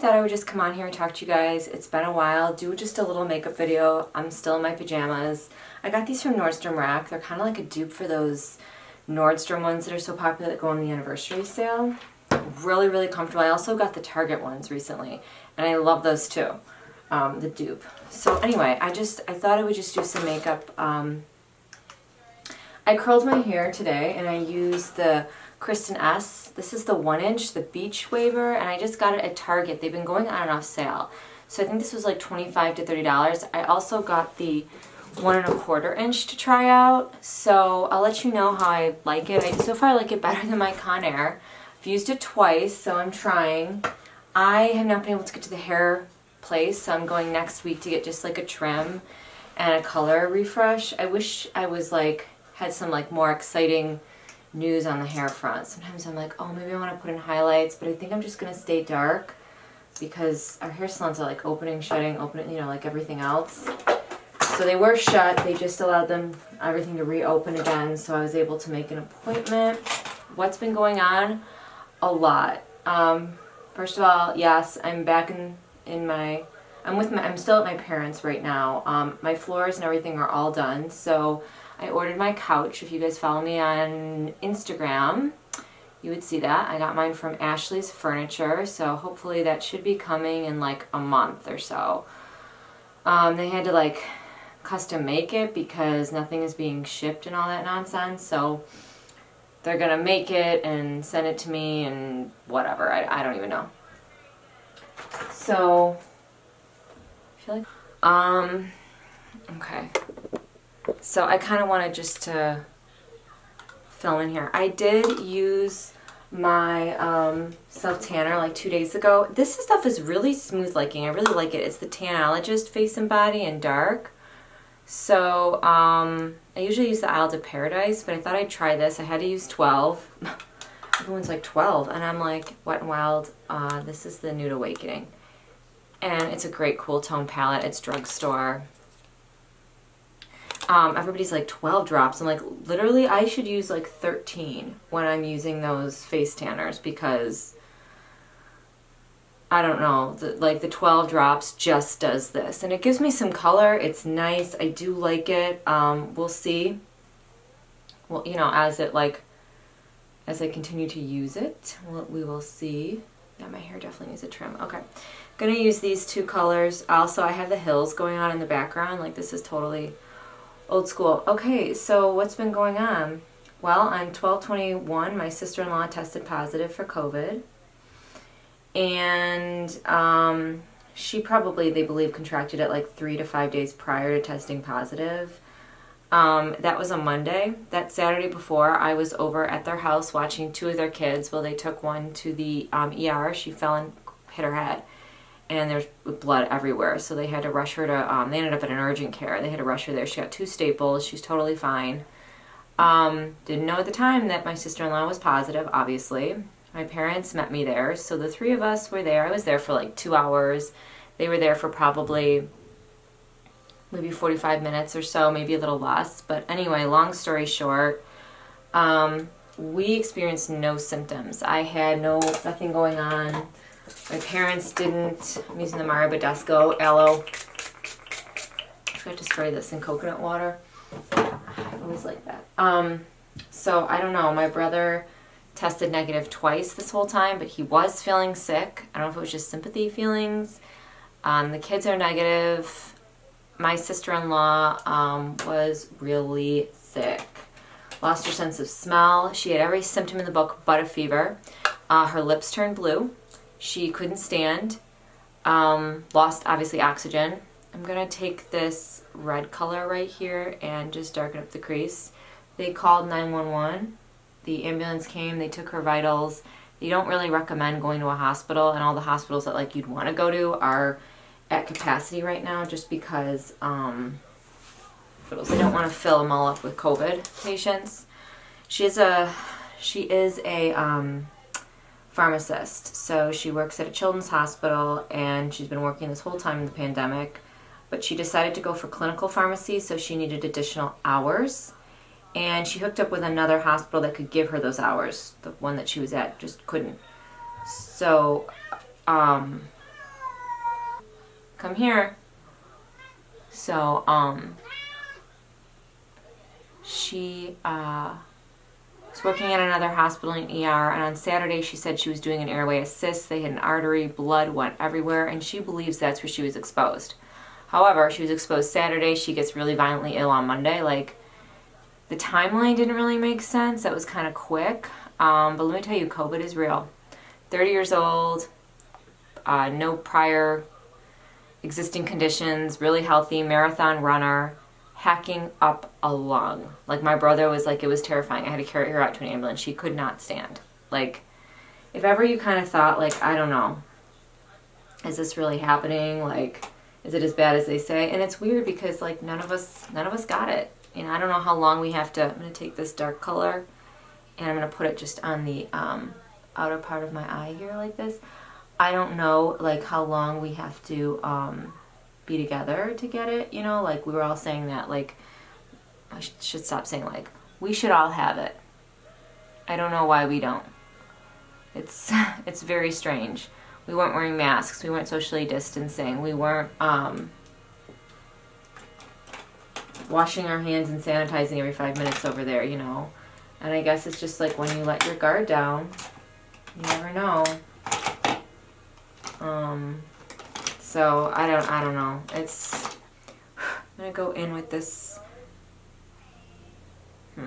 thought I would just come on here and talk to you guys. It's been a while. Do just a little makeup video. I'm still in my pajamas. I got these from Nordstrom Rack. They're kind of like a dupe for those Nordstrom ones that are so popular that go on the anniversary sale. Really, really comfortable. I also got the Target ones recently, and I love those too, the dupe. So anyway, I thought I would just do some makeup. I curled my hair today, and I used the Kristen S. This is the 1-inch, the Beach Waver, and I just got it at Target. They've been going on and off sale. So I think this was like $25 to $30. I also got the 1 1/4 inch to try out. So I'll let you know how I like it. So far I like it better than my Conair. I've used it twice, so I'm trying. I have not been able to get to the hair place, so I'm going next week to get just like a trim and a color refresh. I wish I was like, had some like more exciting news on the hair front. Sometimes I'm like, oh, maybe I want to put in highlights, but I think I'm just going to stay dark because our hair salons are like opening, shutting, opening, you know, like everything else. So they were shut. They just allowed them everything to reopen again, so I was able to make an appointment. What's been going on? A lot. First of all, yes, I'm back I'm still at my parents' right now. My floors and everything are all done, so I ordered my couch. If you guys follow me on Instagram, you would see that. I got mine from Ashley's Furniture, so hopefully that should be coming in like a month or so. They had to like custom make it because nothing is being shipped and all that nonsense, so they're gonna make it and send it to me and whatever. I don't even know. So I feel like okay. So I kind of wanted just to film in here. I did use my self tanner like 2 days ago. This stuff is really smooth looking. I really like it. It's the Tanologist Face and Body in dark. So I usually use the Isle of Paradise, but I thought I'd try this. I had to use 12. Everyone's like 12, and I'm like, Wet n Wild. This is the Nude Awakening, and it's a great cool tone palette. It's drugstore. Everybody's like 12 drops. I'm like, literally I should use like 13 when I'm using those face tanners because I don't know, the 12 drops just does this, and it gives me some color. It's nice. I do like it. We'll see. Well, you know, as I continue to use it, we will see. Yeah, my hair definitely needs a trim. Okay, gonna use these two colors. Also, I have the hills going on in the background. Like, this is totally old school. Okay, so what's been going on? Well, on 12/21, my sister-in-law tested positive for COVID. And she probably, they believe, contracted it like 3 to 5 days prior to testing positive. That was a Monday. That Saturday before, I was over at their house watching 2 of their kids. Well, they took one to the ER. She fell and hit her head, and there's blood everywhere. So they had to rush her to, they ended up at an urgent care. They had to rush her there. She got 2 staples. She's totally fine. Didn't know at the time that my sister-in-law was positive, obviously. My parents met me there, so the 3 of us were there. I was there for like 2 hours. They were there for probably maybe 45 minutes or so, maybe a little less. But anyway, long story short, we experienced no symptoms. I had nothing going on. My parents didn't. I'm using the Mario Badescu Aloe. I forgot to spray this in coconut water. I always like that. So I don't know. My brother tested negative twice this whole time, but he was feeling sick. I don't know if it was just sympathy feelings. The kids are negative. My sister-in-law was really sick. Lost her sense of smell. She had every symptom in the book but a fever. Her lips turned blue. She couldn't stand. Lost, obviously, oxygen. I'm going to take this red color right here and just darken up the crease. They called 911. The ambulance came. They took her vitals. You don't really recommend going to a hospital, and all the hospitals that like you'd want to go to are at capacity right now just because they don't want to fill them all up with COVID patients. She is a pharmacist, so she works at a children's hospital, and she's been working this whole time in the pandemic, but she decided to go for clinical pharmacy, so she needed additional hours. And she hooked up with another hospital that could give her those hours. The one that she was at just couldn't. So come here. So, she, was working at another hospital in ER, and on Saturday she said she was doing an airway assist. They had an artery, blood went everywhere, and she believes that's where she was exposed. However, she was exposed Saturday. She gets really violently ill on Monday. Like, the timeline didn't really make sense. That was kind of quick. But let me tell you, COVID is real. 30 years old, no prior existing conditions, really healthy, marathon runner, hacking up a lung. Like, my brother was like, it was terrifying. I had to carry her out to an ambulance. She could not stand. Like, if ever you kind of thought, like, I don't know, is this really happening? Like, is it as bad as they say? And it's weird because, like, none of us got it. And I don't know how long we have to. I'm going to take this dark color and I'm going to put it just on the outer part of my eye here like this. I don't know, like, how long we have to be together to get it, you know? Like, we were all saying that, like, I should stop saying, like, we should all have it. I don't know why we don't. It's very strange. We weren't wearing masks. We weren't socially distancing. We weren't washing our hands and sanitizing every 5 minutes over there, you know? And I guess it's just like when you let your guard down, you never know. So I don't know. I'm gonna go in with this. I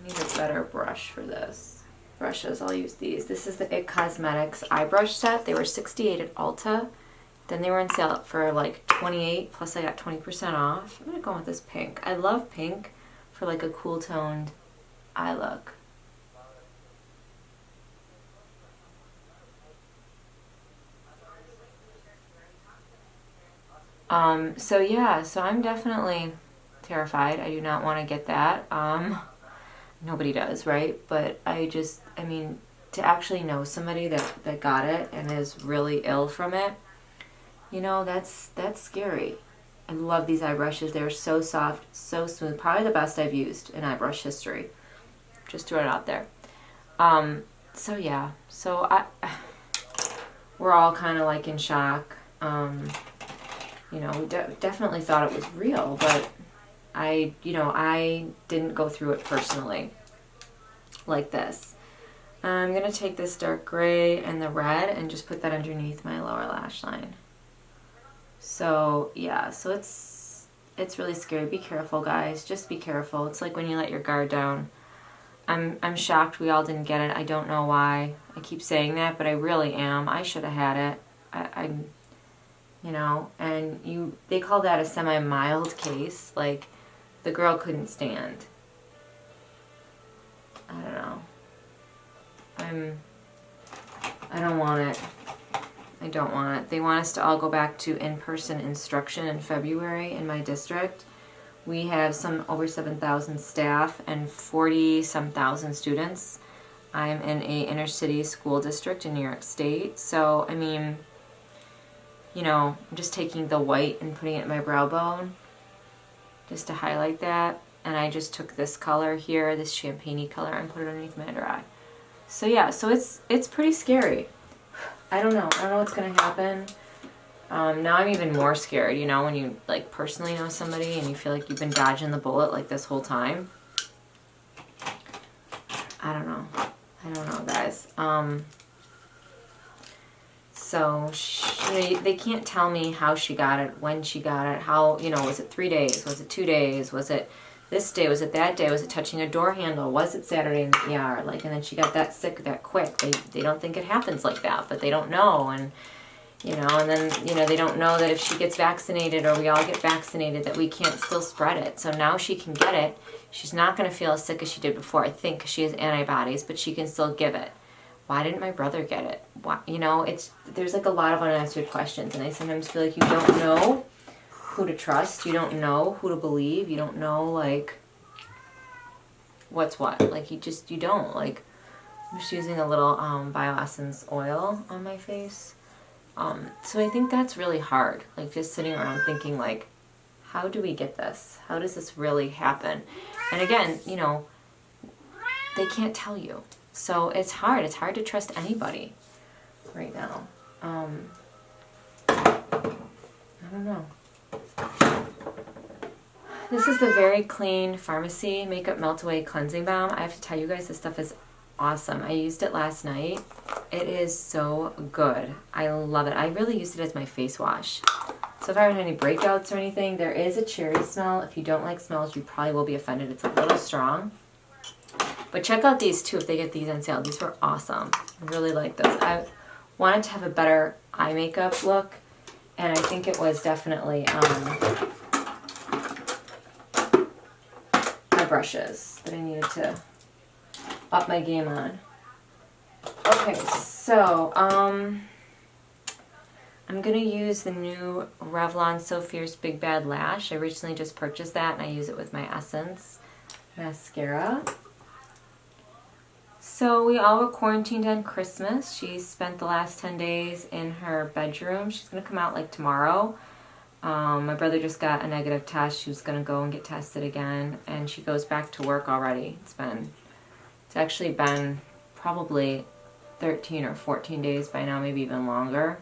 need a better brush for this. Brushes, I'll use these. This is the IT Cosmetics eye brush set. They were $68 at Ulta. Then they were on sale for like $28, plus I got 20% off. I'm gonna go with this pink. I love pink for like a cool toned eye look. So yeah, so I'm definitely terrified. I do not want to get that. Nobody does, right? But I mean, to actually know somebody that got it and is really ill from it, you know, that's scary. I love these eye brushes. They're so soft, so smooth. Probably the best I've used in eye brush history. Just throw it out there. So yeah, so we're all kind of like in shock. You know, we definitely thought it was real, but I didn't go through it personally like this. I'm going to take this dark gray and the red and just put that underneath my lower lash line. So, yeah, so it's really scary. Be careful, guys. Just be careful. It's like when you let your guard down. I'm shocked we all didn't get it. I don't know why. I keep saying that, but I really am. I should have had it. I'm you know, and they call that a semi-mild case. Like, the girl couldn't stand. I don't know. I don't want it. I don't want it. They want us to all go back to in-person instruction in February in my district. We have over 7,000 staff and 40-some thousand students. I'm in a inner city school district in New York State. So, I mean, you know, I'm just taking the white and putting it in my brow bone just to highlight that. And I just took this color here, this champagne-y color, and put it underneath my under eye. So yeah, so it's pretty scary. I don't know what's gonna happen. Now I'm even more scared, you know, when you like personally know somebody and you feel like you've been dodging the bullet like this whole time. I don't know, guys. So they can't tell me how she got it, when she got it, how, you know, was it 3 days? Was it 2 days? Was it this day? Was it that day? Was it touching a door handle? Was it Saturday in the ER? Like, and then she got that sick that quick. They don't think it happens like that, but they don't know. And, you know, and then, you know, they don't know that if she gets vaccinated or we all get vaccinated that we can't still spread it. So now she can get it. She's not going to feel as sick as she did before, I think, because she has antibodies, but she can still give it. Why didn't my brother get it? Why, you know, there's like a lot of unanswered questions, and I sometimes feel like you don't know who to trust. You don't know who to believe. You don't know, like, what's what. Like, you don't. Like, I'm just using a little Bioessence oil on my face. So I think that's really hard. Like, just sitting around thinking, like, how do we get this? How does this really happen? And again, you know, they can't tell you. So it's hard. It's hard to trust anybody right now. This is the Very Clean Pharmacy Makeup Melt Away Cleansing Balm. I have to tell you guys, this stuff is awesome. I used it last night. It is so good. I love it. I really used it as my face wash. So if I have any breakouts or anything, there is a cherry smell. If you don't like smells, you probably will be offended. It's a little strong. But check out these two if they get these on sale. These were awesome. I really like those. I wanted to have a better eye makeup look, and I think it was definitely my brushes that I needed to up my game on. Okay, so I'm gonna use the new Revlon So Fierce Big Bad Lash. I recently just purchased that, and I use it with my Essence mascara. So we all were quarantined on Christmas. She spent the last 10 days in her bedroom. She's going to come out like tomorrow. My brother just got a negative test. She was going to go and get tested again. And she goes back to work already. It's actually been probably 13 or 14 days by now, maybe even longer.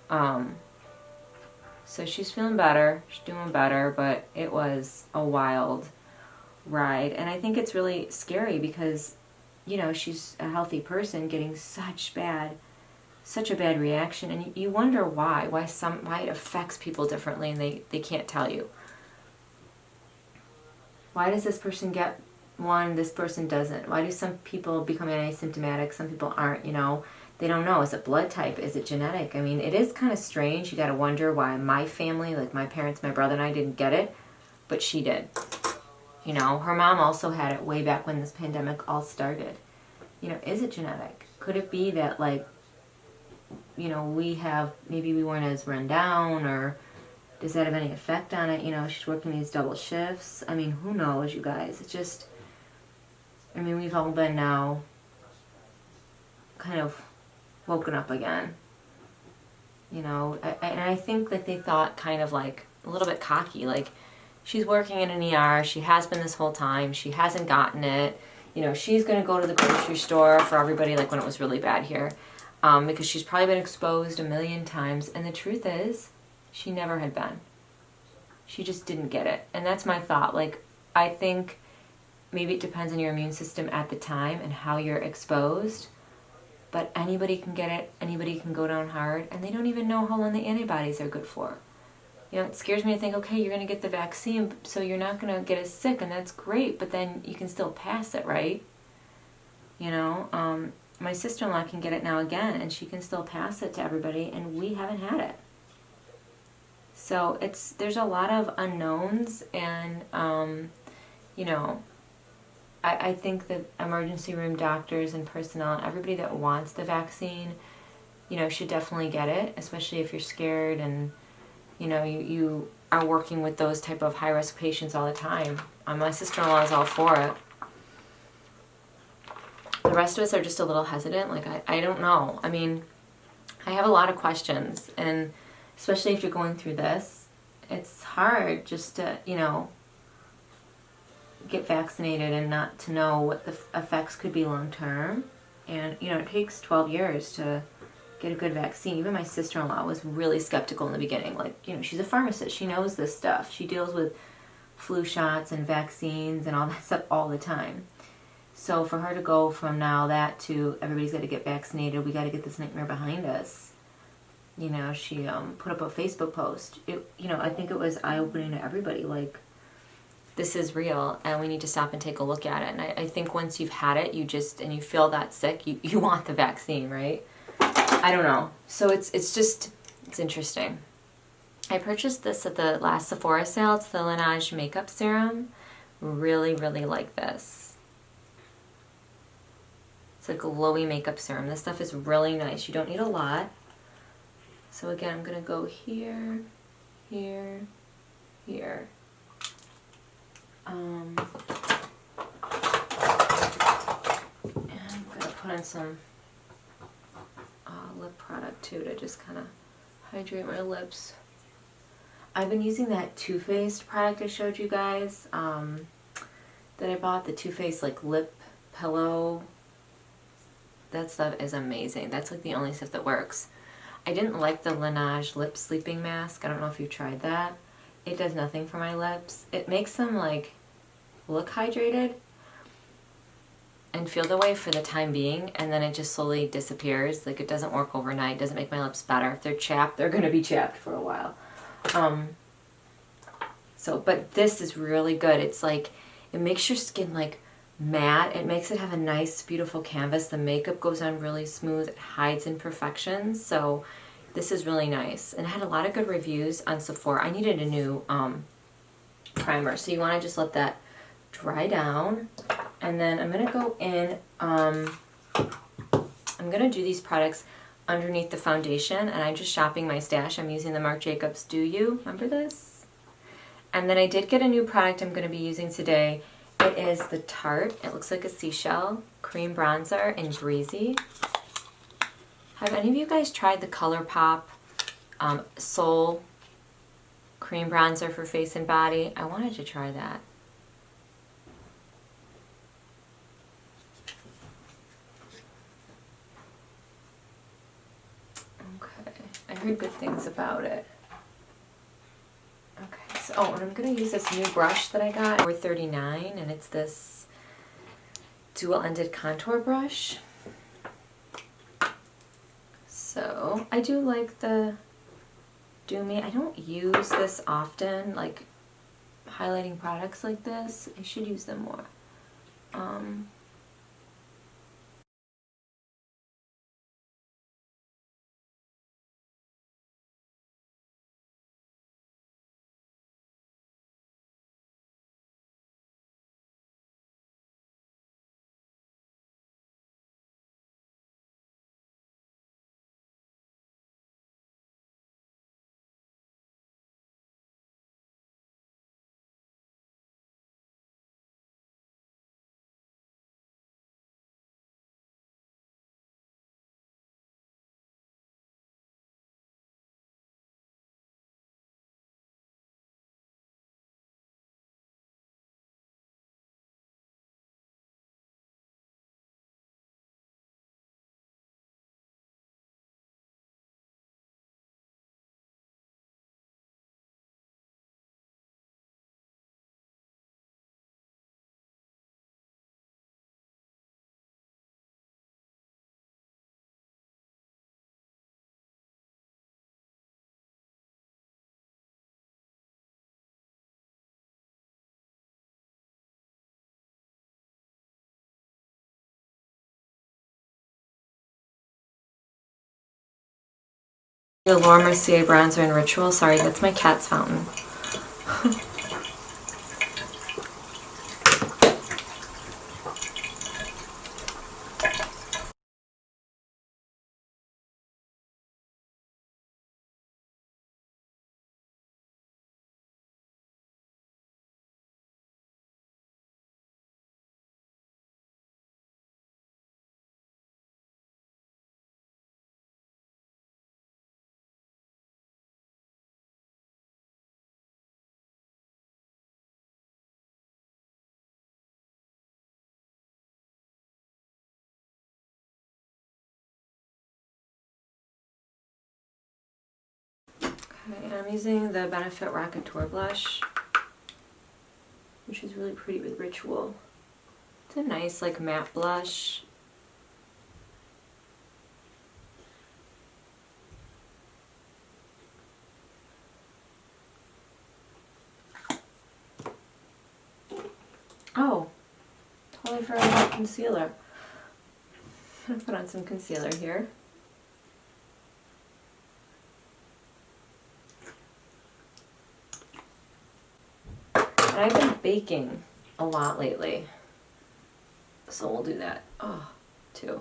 So she's feeling better. She's doing better, but it was a wild ride. And I think it's really scary because, you know, she's a healthy person getting such a bad reaction, and you wonder why it affects people differently, and they can't tell you. Why does this person get one, this person doesn't? Why do some people become asymptomatic, some people aren't, you know? They don't know. Is it blood type? Is it genetic? I mean, it is kind of strange. You got to wonder why my family, like my parents, my brother and I didn't get it, but she did. You know, her mom also had it way back when this pandemic all started. You know, is it genetic? Could it be that, like, you know, maybe we weren't as run down, or does that have any effect on it? You know, she's working these double shifts. I mean, who knows, you guys? It's just, I mean, we've all been now kind of woken up again. You know, and I think that they thought kind of like a little bit cocky, like, she's working in an ER, she has been this whole time, she hasn't gotten it, you know, she's going to go to the grocery store for everybody, like when it was really bad here, because she's probably been exposed a million times, and the truth is, she never had been. She just didn't get it, and that's my thought. Like, I think maybe it depends on your immune system at the time and how you're exposed, but anybody can get it, anybody can go down hard, and they don't even know how long the antibodies are good for. You know, it scares me to think, okay, you're going to get the vaccine, so you're not going to get as sick, and that's great, but then you can still pass it, right? You know, my sister-in-law can get it now again, and she can still pass it to everybody, and we haven't had it. So there's a lot of unknowns, and, you know, I think that emergency room doctors and personnel and everybody that wants the vaccine, you know, should definitely get it, especially if you're scared and, you know, you are working with those type of high-risk patients all the time. My sister-in-law is all for it. The rest of us are just a little hesitant. Like, I don't know. I mean, I have a lot of questions, and especially if you're going through this, it's hard just to, you know, get vaccinated and not to know what the effects could be long-term. And, you know, it takes 12 years to get a good vaccine. Even my sister-in-law was really skeptical in the beginning. Like, you know, she's a pharmacist. She knows this stuff. She deals with flu shots and vaccines and all that stuff all the time. So for her to go from now that to everybody's got to get vaccinated, we got to get this nightmare behind us. You know, she put up a Facebook post. You know, I think it was eye-opening to everybody. Like, this is real, and we need to stop and take a look at it. And I think once you've had it, and you feel that sick, you want the vaccine, right? I don't know. So it's interesting. I purchased this at the last Sephora sale. It's the Linage makeup serum. Really, really like this. It's a glowy makeup serum. This stuff is really nice. You don't need a lot. So again, I'm going to go here, here, here. And I'm going to put on some lip product too to just kind of hydrate my lips. I've been using that Too Faced product I showed you guys that I bought, the Too Faced like lip pillow. That stuff is amazing. That's like the only stuff that works. I didn't like the Linage lip sleeping mask. I don't know if you've tried that. it does nothing for my lips. It makes them like look hydrated and feel the way for the time being, and then it just slowly disappears. Like, it doesn't work overnight. It doesn't make my lips better. If they're chapped, they're going to be chapped for a while. But this is really good. It's like, it makes your skin like matte. It makes it have a nice, beautiful canvas. The makeup goes on really smooth. It hides imperfections. So this is really nice. And it had a lot of good reviews on Sephora. I needed a new primer. So you want to just let that dry down. And then I'm going to go in, I'm going to do these products underneath the foundation, and I'm just shopping my stash. I'm using the Marc Jacobs Do You. Remember this? And then I did get a new product I'm going to be using today. It is the Tarte. It looks like a seashell cream bronzer in Breezy. Have any of you guys tried the ColourPop Soul cream bronzer for face and body? I wanted to try that. I heard good things about it. Okay, so, and I'm going to use this new brush that I got for $4.39, and it's this dual-ended contour brush. So, I do like the Do Me. I don't use this often, like highlighting products like this. I should use them more. The Laura Mercier bronzer in Ritual. Sorry, that's my cat's fountain. Okay, I'm using the Benefit Rockateur blush, which is really pretty with Ritual. It's a nice like matte blush. Oh, totally forgot about concealer. I'm gonna put on some concealer here. And I've been baking a lot lately, so we'll do that too.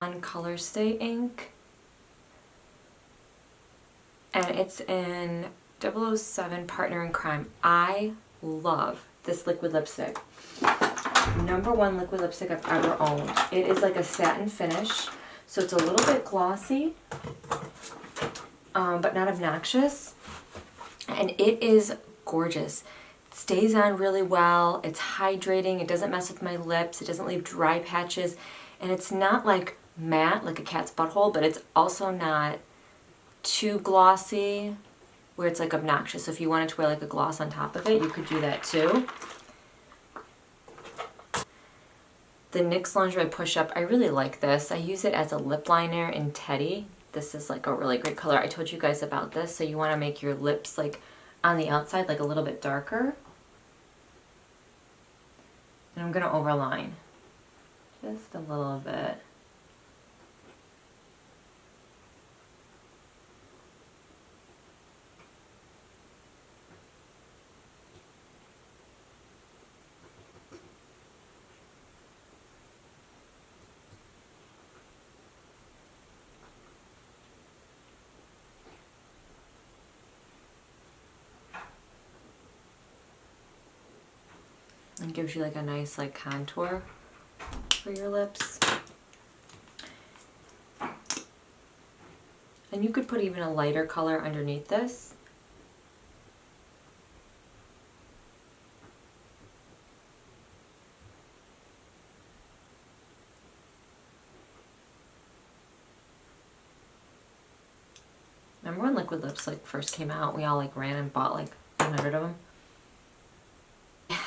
on Color Stay ink. And it's in 007 Partner in Crime. I love this liquid lipstick. #1 liquid lipstick I've ever owned. It is like a satin finish, so it's a little bit glossy, but not obnoxious. And it is gorgeous. It stays on really well. It's hydrating. It doesn't mess with my lips. It doesn't leave dry patches. And it's not like matte, like a cat's butthole, but it's also not too glossy where it's like obnoxious. So if you wanted to wear like a gloss on top of it, you could do that too. The NYX Lingerie Push-Up, I really like this. I use it as a lip liner in Teddy. This is like a really great color. I told you guys about this. So you want to make your lips like on the outside like a little bit darker. And I'm going to overline just a little bit. And gives you like a nice like contour for your lips. And you could put even a lighter color underneath this. Remember when liquid lips like first came out, we all like ran and bought like 100 of them?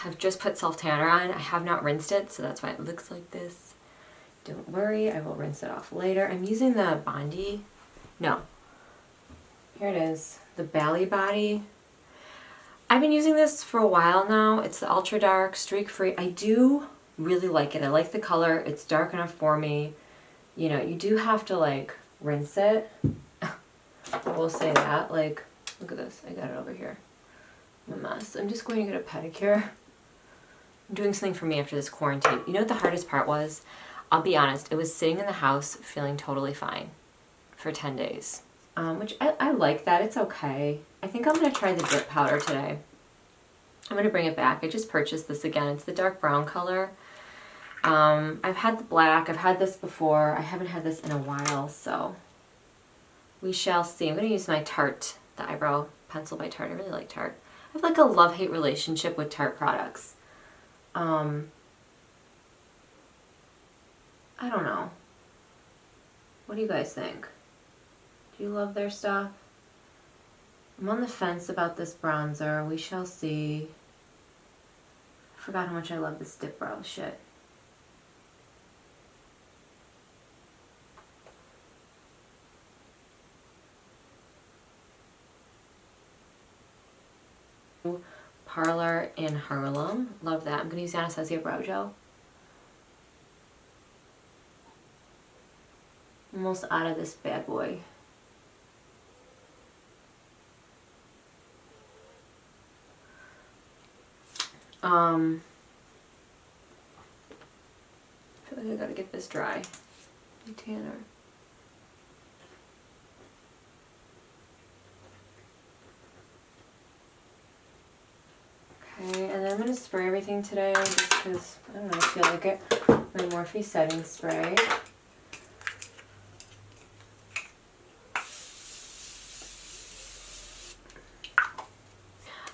I've just put self tanner on. I have not rinsed it, so that's why it looks like this. Don't worry, I will rinse it off later. I'm using the Bondi. No. Here it is. The Bally Body. I've been using this for a while now. It's the Ultra Dark, Streak Free. I do really like it. I like the color. It's dark enough for me. You know, you do have to like rinse it. I will say that. Like, look at this. I got it over here. I'm a mess. I'm just going to get a pedicure. I'm doing something for me after this quarantine. You know what the hardest part was? I'll be honest, it was sitting in the house feeling totally fine for 10 days. Which I like that. It's okay. I think I'm going to try the dip powder today. I'm going to bring it back. I just purchased this again. It's the dark brown color. I've had the black. I've had this before. I haven't had this in a while, so we shall see. I'm going to use my Tarte, the eyebrow pencil by Tarte. I really like Tarte. I have like a love-hate relationship with Tarte products. I don't know. What do you guys think? Do you love their stuff? I'm on the fence about this bronzer. We shall see. I forgot how much I love this dip brow shit. Parlor in Harlem. Love that. I'm going to use Anastasia Brow Gel. Almost out of this bad boy. I feel like I gotta get this dry. Tanner. Okay, and then I'm gonna spray everything today just because, I don't know, I feel like it. My Morphe setting spray.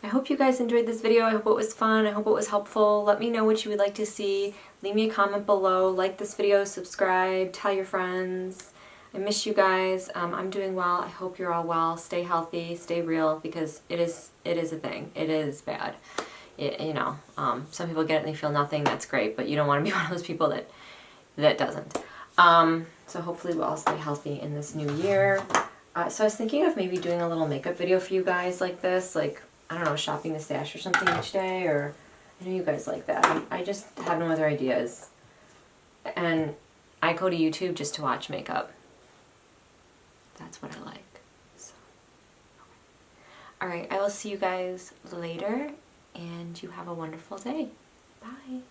I hope you guys enjoyed this video. I hope it was fun. I hope it was helpful. Let me know what you would like to see. Leave me a comment below. Like this video, subscribe, tell your friends. I miss you guys. I'm doing well. I hope you're all well. Stay healthy, stay real, because it is a thing. It is bad. Some people get it and they feel nothing. That's great, but you don't want to be one of those people that doesn't. So hopefully we'll all stay healthy in this new year. So I was thinking of maybe doing a little makeup video for you guys like this, like, I don't know, shopping the stash or something each day, or I know you guys like that. I just have no other ideas. And I go to YouTube just to watch makeup. That's what I like. So, okay. Alright, I will see you guys later, and you have a wonderful day. Bye.